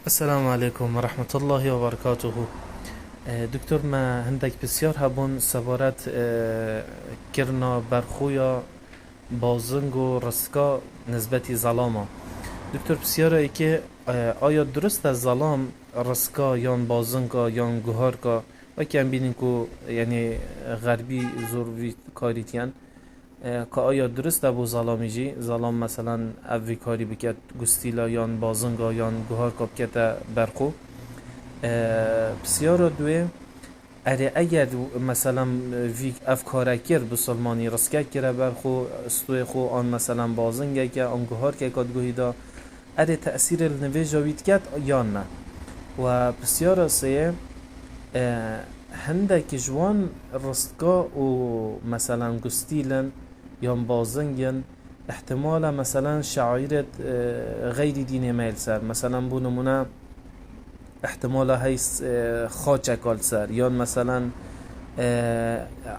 السلام عليكم ورحمة الله وبركاته. دكتور ما هندك بسیار هبون سوارت کرنا برخویا بازنگ و رسکا نسبتی ظلاما. دکتر بسیاره ای که آیا درست از ظلام رسکا یان بازنگا یان گوهارکا و که هم بینین که یعنی غربی زوروی کاریتین که آیا درست ابو ظلامی جی ظلام مثلا اوی کاری بکت گستیلا یان بازنگا یان گوهارکا بکت برخو بسیار دوی اره اگر مثلا وی افکار کر بسلمانی رسکه کره بر خو استوی خو آن مثلا بازنگه که آن گوهار که کاد گوهی دا اره تأثیر النویجا وید کد یا نه و بسیار سیه هندک جوان رستگاه و مثلا گستیلن یا بازنگن احتمالا مثلا شعائر غیر دینی میل سر مثلا بو نمونه احتمالا هیست خاچک آل سر یا مثلا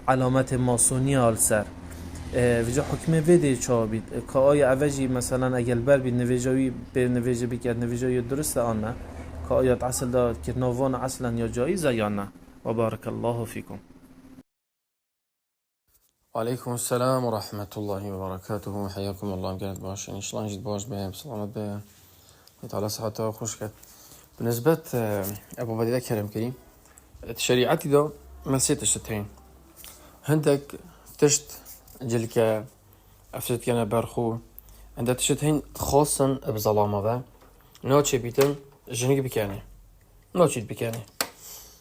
علامت ماسونی آل سر ویجا حکمه ویده چا بید که آیا اوجی مثلا اگر بر بید نویجاوی به نویجا بکرد نویجاوی درسته آن نه که آیا اصل داد که نوان اصلا یا جایزه یا نه و بارک الله فیکم. وعليكم السلام ورحمة الله وبركاته. حياكم الله قاعد باش إن شاء الله نجد باش بهم سلامة بهم على صحته وخوش كات. بالنسبة أبو بديع كريم كريم شريعتي ده مسيت الشتين هندك تشت جلك أفسد كنا برخو عندك تشتين خاصا بظلامة ذا نوتشي بيتن جنك بكاني نوتشي بكاني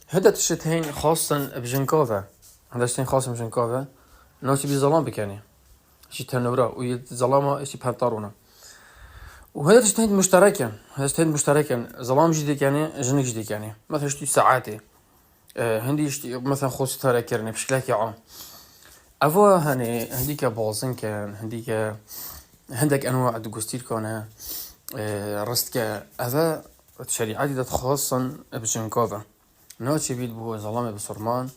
هندك تشتين خاصا بجنكوفا عندك تشتين خاصا بجنكوفا نوتشي بظلام بكاني شي تنورا وظلامة شي بانطارونه وهذا تجتهد مشتركا هذا تجتهد مشتركا ظلام جديد يعني جنك جديد يعني مثلا شتي ساعاتي هندي شتي مثلا خوش ترى كرني بشكل عام أفوا هني هنديك بازن كان هنديك عندك أنواع دقوستير كونه رست أفا شريعتي ده خاصا بجنكافا نوتشي بيد بو ظلام بسرمان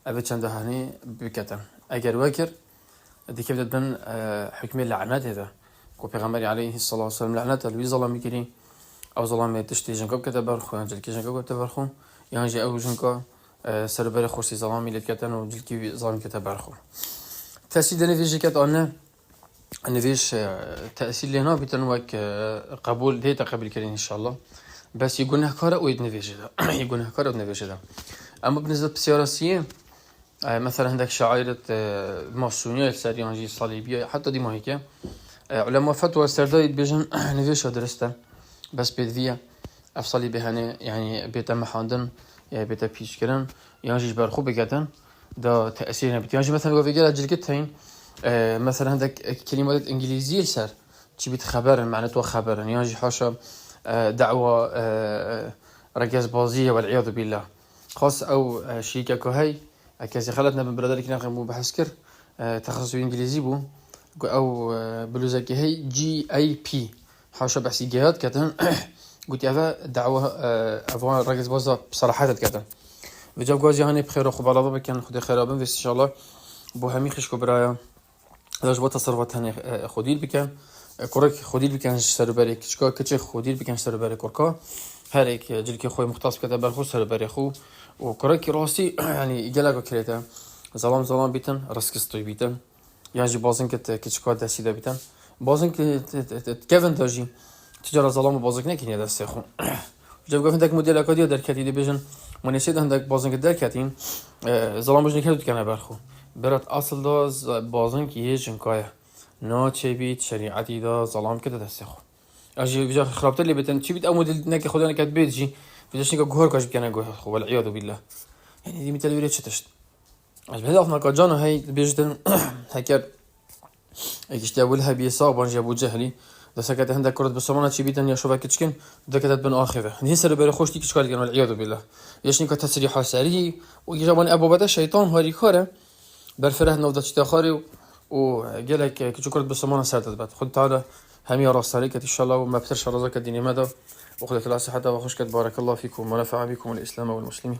أبي كان ده هني بكتن أجر وكر دي كيف تبان حكم اللعنات هذا كو پیغمبر عليه الصلاة والسلام لعنات الوي ظلام كري أو ظلام تشتي جنكاب كتبر خو جل كي جنكاب كتبر خو يعني جاء أو جنكا سربر خوشي ظلامي لتكتن وجل كي ظلام كتبر خو تأسيد نفيش كت أنا نفيش تأسيد لنا بتنوك قبول ديتا قبل كرين إن شاء الله بس يقولنا كارا ويتنفيش ده يقولنا كارا ويتنفيش ده أما بالنسبة للسياسيين مثلا عندك شعائر ماسونية السريانجي صليبية حتى دي ما هيك علماء فتوى سردايد بيجن نفيش درسته بس بيدفيا أفصلي بهني يعني بيتا محاندن يعني بيتا بيش كرن يانجيش برخو بقدن ده تأثيرنا بيت يانجي مثلا قوي قال جلقتين مثلا عندك كلمات إنجليزية لسر تي بيت خبر معناته خبر يانجي حاشا دعوة رجاز بازية والعياذ بالله خاص أو شيكا كهي كاسي خلتنا من بلادك ناقم بحسكر تخصص إنجليزي بو أو بلوزة هي جي أي بي حاشا بحسي جهات كتن قلت أفا دعوة أفا رجز بازا بصراحة كتن وجاب جوازي هاني بخير وخو بالله بكن خدي خيرابن بس إن شاء الله بو همي خشكو برايا لاش بو تصرفات هاني خديل بكن كورك خديل بكن سربري كشكا كتشي خديل بكن سربري كوركا هريك جلكي خوي مختص كتب بالخو سربري خو وكورك راسي يعني جلاكو كريتا ظلام بيتن رسكستوي بيتن يعني بازن كتشكا دسيدا بيتن بازن كيفن تاجي تجارة ظلام بازك نكين يا دستي خو جاب قفن داك موديل أكاديو در كتي دي بيجن مناسيد هندك بازن كدر كتين ظلام بجن كده كنا برخو برات أصل دا بازن كيه جنكاية نا چه بيت شريعتي دا ظلام كده دستي خو أجي بيجا خرابت اللي بتن چه بيت أو موديل نك خدنا كات بيت جي بيجاش نيكا جوهر كاش بيجانا جوهر خو والعياذ بالله يعني دي مثل وريت شتشت أجي بهذا أفنا كجانا هاي بيجدن هكر ايش اولها بيصاب وان ابو جهلي ده سكت عندك كرة بسمانة شي بيتن يا شباب كتشكن ده كتت بن آخره هي سر بره خوش تيجي شكال جنوا العياذ بالله يشني كتسريح سري ويجابان أبو بدر شيطان هاري خاره برفره نوضة تخاري وجالك كتشو كرة بسمانة سرت بعد خد تعالى همي راس عليك إن شاء الله وما بترش رزقك الدنيا ماذا وخذت العصا حتى وخشكت بارك الله فيكم ونفع بكم الإسلام والمسلمين.